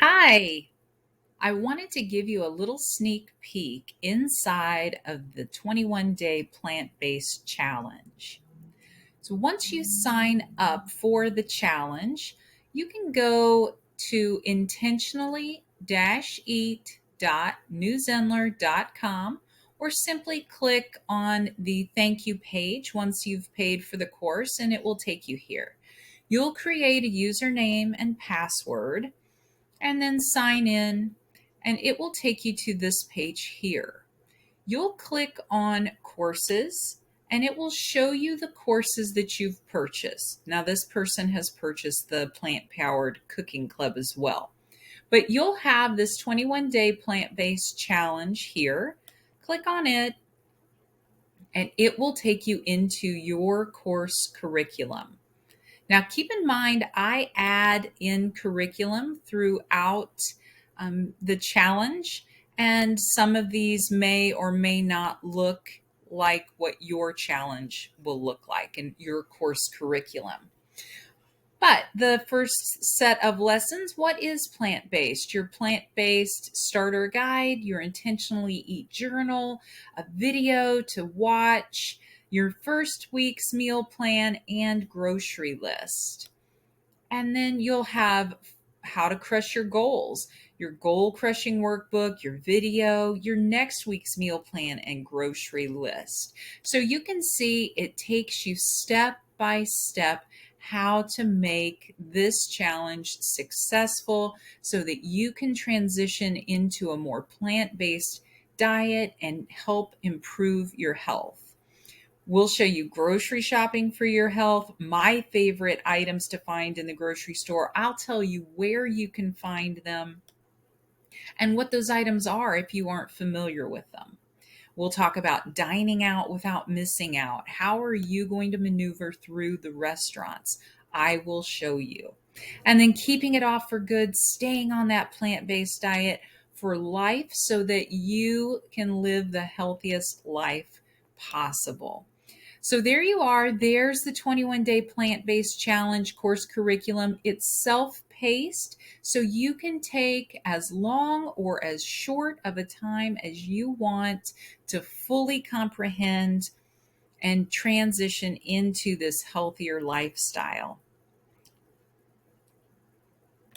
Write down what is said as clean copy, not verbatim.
Hi, I wanted to give you a little sneak peek inside of the 21-day plant-based challenge. So once you sign up for the challenge, you can go to intentionally-eat.newzenler.com or simply click on the thank you page once you've paid for the course and it will take you here. You'll create a username and password and then sign in, and it will take you to this page here. You'll click on courses and it will show you the courses that you've purchased. Now, this person has purchased the Plant Powered Cooking Club as well. But you'll have this 21-day plant-based challenge here. Click on it and it will take you into your course curriculum. Now, keep in mind, I add in curriculum throughout the challenge, and some of these may or may not look like what your challenge will look like in your course curriculum. But the first set of lessons, what is plant based? Your plant based starter guide, your intentionally eat journal, a video to watch, your first week's meal plan, and grocery list. And then you'll have how to crush your goals, your goal crushing workbook, your video, your next week's meal plan, and grocery list. So you can see it takes you step by step how to make this challenge successful so that you can transition into a more plant based diet and help improve your health. We'll show you grocery shopping for your health, my favorite items to find in the grocery store. I'll tell you where you can find them and what those items are if you aren't familiar with them. We'll talk about dining out without missing out. How are you going to maneuver through the restaurants? I will show you. And then keeping it off for good, staying on that plant based diet for life so that you can live the healthiest life possible. So there you are. There's the 21-day plant-based challenge course curriculum. It's self-paced, so you can take as long or as short of a time as you want to fully comprehend and transition into this healthier lifestyle.